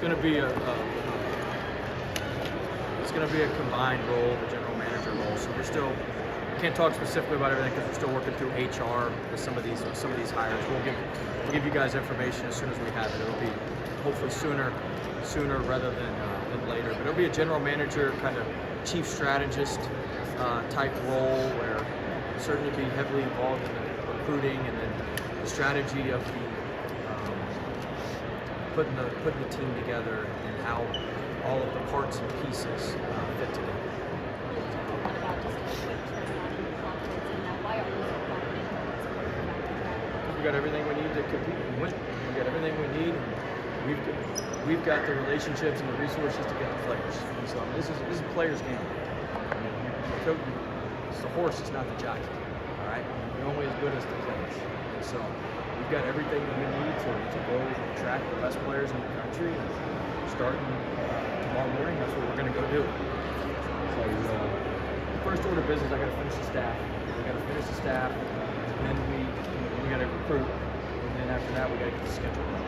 going to be a combined role, the general manager role. So we're still can't talk specifically about everything because we're still working through HR with some of these hires. We'll give you guys information as soon as we have it. It'll be hopefully sooner rather than later. But it'll be a general manager, kind of chief strategist type role, where we'll certainly be heavily involved in the recruiting and then the strategy of the putting the team together and how all of the parts and pieces fit together. We got everything we need to compete and win. We got everything we need. We've got the relationships and the resources to get the players. And so this is a player's game. It's the horse, it's not the jockey. All right, you're only as good as the players. And so we've got everything that we need to go attract the best players in the country. And starting tomorrow morning, that's what we're going to go do. So first order of business, I got to finish the staff. We got to finish the staff, and then we got to recruit, and then after that we got to get the schedule done.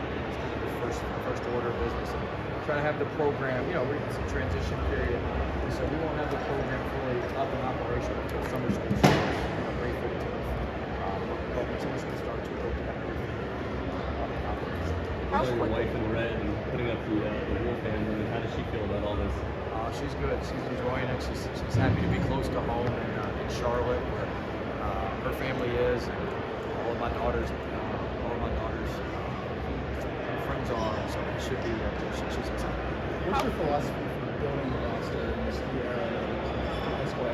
It's the first order of business. And try to have the program. We're in some transition period, and so we won't have the program fully up and operational until summer school starts. May 15th. But when summer school starts, we hope to have everything up and operational. So your wife in red and putting up the Wolf family. How does she feel about all this? She's good. She's enjoying it. She's happy to be close to home in Charlotte, where her family is, and all of my daughters' friends are. So it should be. She's excited. What's your philosophy for building the roster in this era of high school? I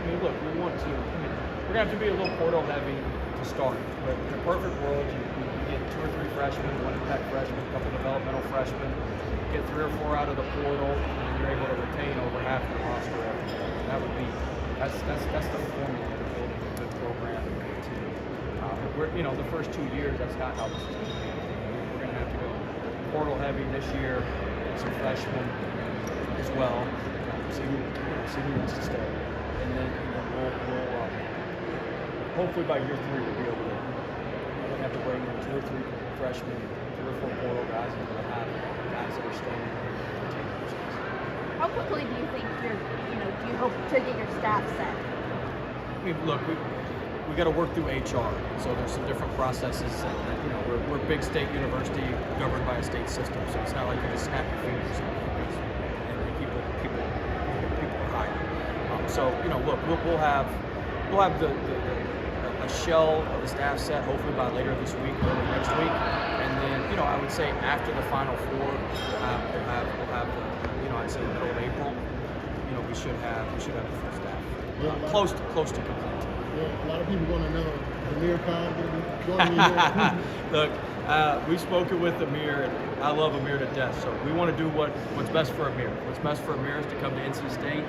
mean, look, we want to. We're gonna have to be a little portal heavy to start, but in a perfect world, you get 2 or 3 freshmen, 1 impact freshman, a couple developmental freshmen, get 3 or 4 out of the portal, and you're able to retain over half the roster. That would be that's the formula for building a good program and a good team. The first 2 years, that's not how this is going to be. We're going to have to go portal heavy this year, get some freshmen as well, see who wants to stay, and then we'll hopefully by year 3 we'll be able to. We're going to have to bring in 2 or 3 freshmen, 3 or 4 portal guys, and we'll have guys that are staying and taking those guys. How quickly do you think do you hope to get your staff set? I mean, look, we got to work through HR, so there's some different processes. And, we're a big state university governed by a state system, so it's not like you just snap your fingers and people are hired. So look, we'll have a shell of the staff set hopefully by later this week, early next week, and then I would say after the Final Four, we'll have the I'd say the middle of April. We should have the full staff close to complete. Yeah, a lot of people want to know Amir Khan going to be joining you here. Look, we've spoken with Amir, and I love Amir to death. So we want to do what's best for Amir. What's best for Amir is to come to NC State.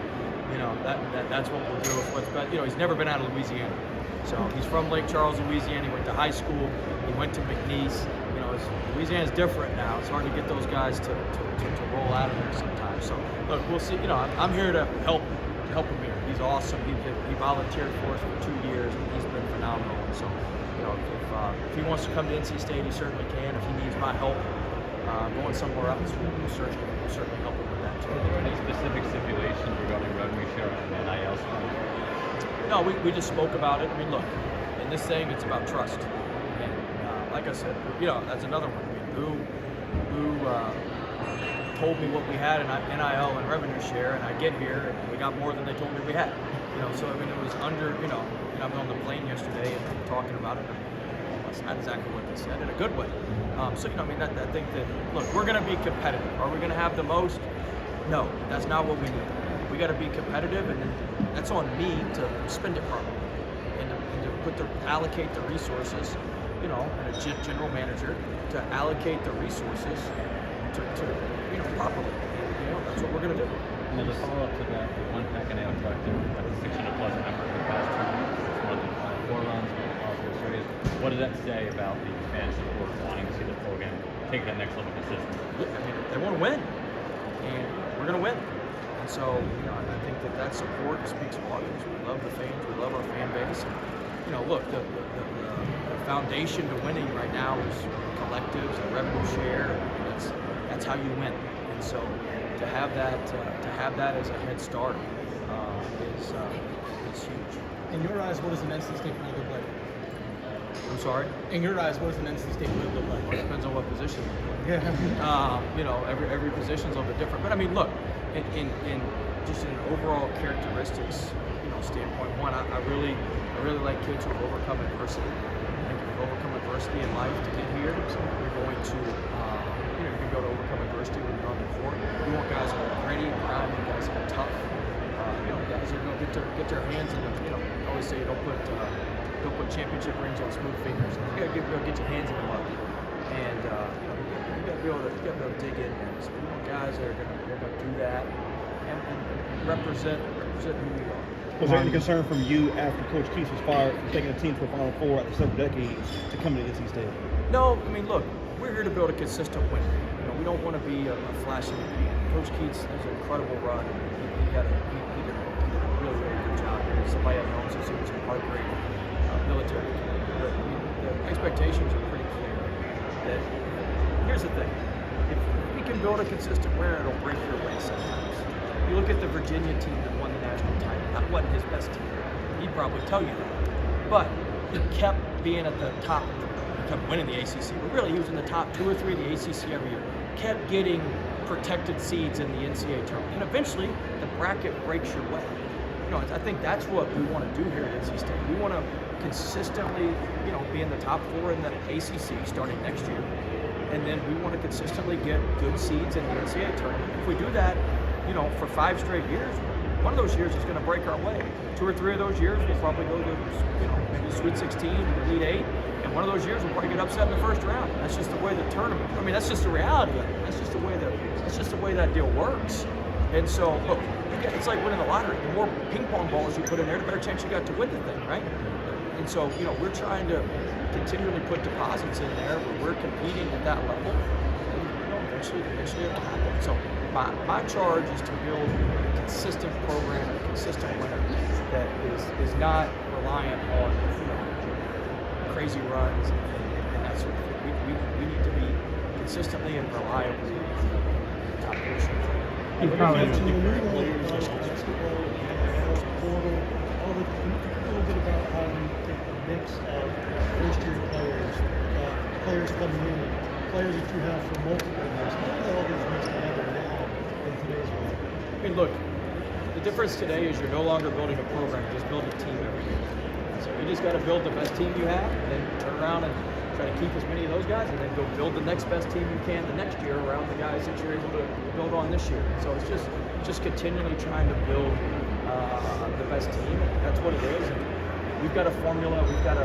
That's what we'll do. What's best, he's never been out of Louisiana. So he's from Lake Charles, Louisiana. He went to high school. He went to McNeese. Louisiana's different now. It's hard to get those guys to roll out of there sometimes. So look, we'll see. I'm here to help Amir. He's awesome. He volunteered for us for 2 years, and he's been phenomenal. And so, if he wants to come to NC State, he certainly can. If he needs my help going somewhere else, we'll certainly help him with that too. Are there any specific stipulations regarding revenue share and NIL spend? No, we just spoke about it. I mean, look, in this thing, it's about trust. And like I said, that's another one. I mean, who told me what we had in NIL and revenue share, and I get here and we got more than they told me we had. So I mean, it was under. I was on the plane yesterday and talking about it. That's not exactly what they said in a good way. I think that look, we're going to be competitive. Are we going to have the most? No, that's not what we need. We got to be competitive, and then that's on me to spend it properly and to allocate the resources. And a general manager to allocate the resources to properly. That's what we're going to do. And as a follow-up to that, the one pack and ale collective had a 600+ members in the past 2 weeks. It's more than 4 runs, more positive series. What does that say about the fan support wanting to see the program take that next level of consistency? Yeah, I mean, they want to win, and we're going to win. And so, I think that support speaks volumes. We love the fans. We love our fan base. And, look, the foundation to winning right now is collectives and revenue share. And that's That's how you win. And so to have that as a head start is huge. In your eyes, what does an NC State win look like? I'm sorry. In your eyes, what does an NC State win look like? Well, it depends on what position. Yeah. Every position's a little bit different. But I mean, look, in just in overall characteristics, standpoint. One, I really like kids who've overcome adversity. I think if you've overcome adversity in life to get here, you're going to, you're going to be able to overcome adversity when you're on the court. You want guys who are gritty, grimy, guys who are tough. Guys who are going to get their hands in the. I always say don't put championship rings on smooth fingers. You got to get your hands in the mud, and you got to be able to dig in there. So we want guys that are going to do that and represent who we are. Was there any concern from you after Coach Keith was fired from taking the team to a Final Four after several decades to come to NC State? No, I mean, look, we're here to build a consistent winner. We don't want to be a flash in the pan. Coach Keith has an incredible run. He did a really, really good job here. Somebody I've known since he was a heart-great military kid. The expectations are pretty clear. That here's the thing: if we can build a consistent winner, it'll break your way sometimes. You look at the Virginia team that won the national title. That wasn't his best team. He'd probably tell you that. But he kept being at the top. He kept winning the ACC. But really, he was in the top 2 or 3 of the ACC every year. Kept getting protected seeds in the NCAA tournament. And eventually, the bracket breaks your way. I think that's what we want to do here at NC State. We want to consistently, be in the top 4 in the ACC starting next year. And then we want to consistently get good seeds in the NCAA tournament. If we do that, for 5 straight years, one of those years is going to break our way. 2 or 3 of those years we'll probably go to, maybe the Sweet 16, Elite 8, and one of those years we'll probably get upset in the first round. That's just the way the tournament. I mean, that's just the reality of it. That's just the way that deal works. And so, look, it's like winning the lottery. The more ping pong balls you put in there, the better chance you got to win the thing, right? And so, we're trying to continually put deposits in there where we're competing at that level. And, eventually it'll happen. So my charge is to build a consistent program, a consistent winner that is not reliant on crazy runs and that sort of thing. We need to be consistently and reliably top position. You mentioned the new basketball, portal, all the. Can you talk a little bit about how you think the mix of first-year players coming in, players that you have for multiple years, how do all those mix together now in today's world? I mean, look, the difference today is you're no longer building a program, you're just building a team every year. So you just got to build the best team you have, and then turn around and try to keep as many of those guys, and then go build the next best team you can the next year around the guys that you're able to build on this year. So it's just continually trying to build the best team. That's what it is. And we've got a formula. We've got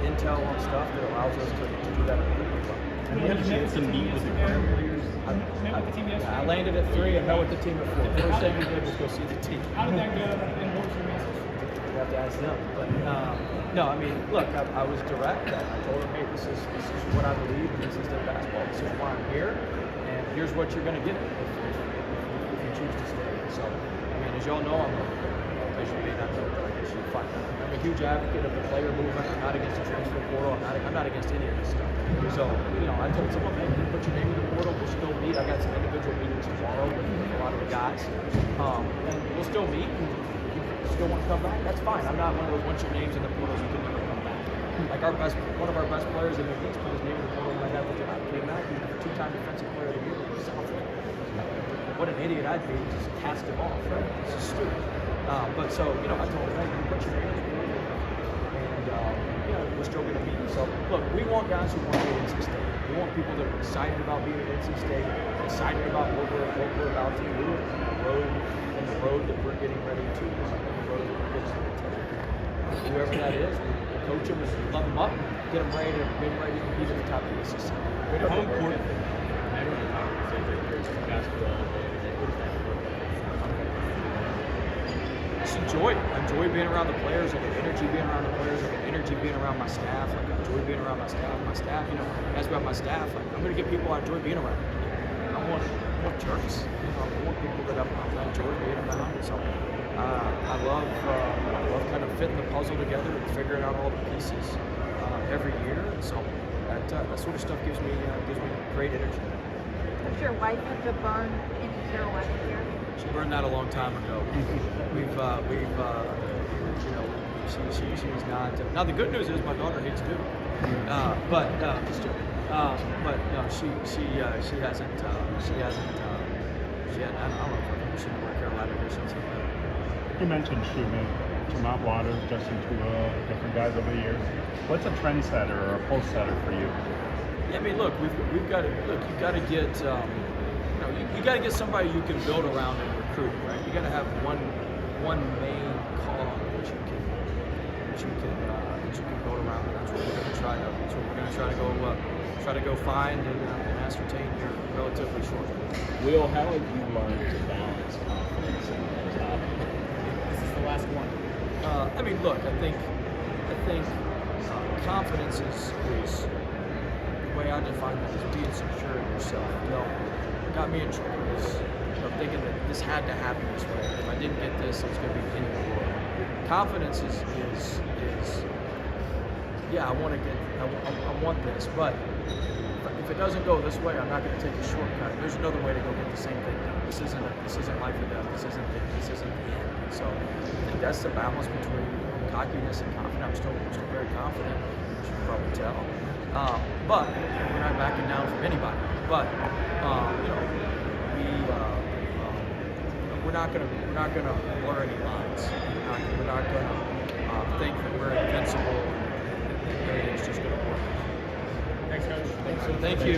intel on stuff that allows us to do that. And what did you chance to meet with the current players? I landed at 3 and met with the team at 4. The first thing we did was go see the team. How did that go, and what was your message? You have to ask them. But no, I mean, look, I was direct. I told them, hey, this is what I believe, and this is their basketball. This is why I'm here, and here's what you're going to get if you choose to stay. So, I mean, as y'all know, as you may not know, but I guess you'll find out. I'm a huge advocate of the player movement. I'm not against the transfer portal. I'm not against any of this stuff. So, I told someone, hey, put your name in the portal. We'll still meet. I got some individual meetings tomorrow with a lot of the guys, and we'll still meet. And still want to come back, that's fine. I'm not one of those once your name's in the portal, you can never come back. Like one of our best players in the East put his name in the portal when I got the job. Came back, he was a 2-time defensive player of the year. What an idiot I'd be to just cast him off, right? This is stupid. But so, I told him, hey, you put your name in the portal, and we're still going to meet. So, look, we want guys who want to be at NC State. We want people that are excited about being at NC State, excited about what we're about to do and the road that we're getting ready to whoever that is, we'll coach them and love them up, get them ready to compete at the top of the ACC. How important basketball? Just enjoy it. I enjoy being around the players. I get energy being around the players. I get energy being around my staff. I enjoy being around my staff. My staff, ask about my staff. I'm going to get people I enjoy being around. I want jerks. I want people that I enjoy being around. So I love kind of fitting the puzzle together and figuring out all the pieces every year. And so that sort of stuff gives me Is your wife into burn any pirouette here? She burned that a long time ago. We've she's not. Now the good news is my daughter hates too. But just joking. But no, she hasn't. I don't know if she's in North Carolina or something. You mentioned shooting to Mount Waters, Justin Tuo, different guys over the years. What's a trendsetter or a pulse setter for you? Yeah, I mean, look, we've got to look. You got to get you got to get somebody you can build around and recruit, right? You got to have one main call that you can build around, and that's what we're going to try to. That's what we're going to try to go find and ascertain here relatively shortly. Will, how have you learned to balance confidence and top? This is the last one. I mean, look, I think confidence is the way I define that is being secure in yourself. What got me in trouble was thinking that this had to happen this way. If I didn't get this, it was going to be the end of the world. Confidence is yeah, I want this, but if it doesn't go this way, I'm not going to take a shortcut. There's another way to go get the same thing done. This isn't life or death. This isn't the end. So I think that's the balance between cockiness and confidence. I'm still very confident, as you can probably tell. But we're not backing down from anybody. But we're not gonna blur any lines. We're not gonna think that we're invincible and everything's just gonna work. Thanks, Coach. Thank you.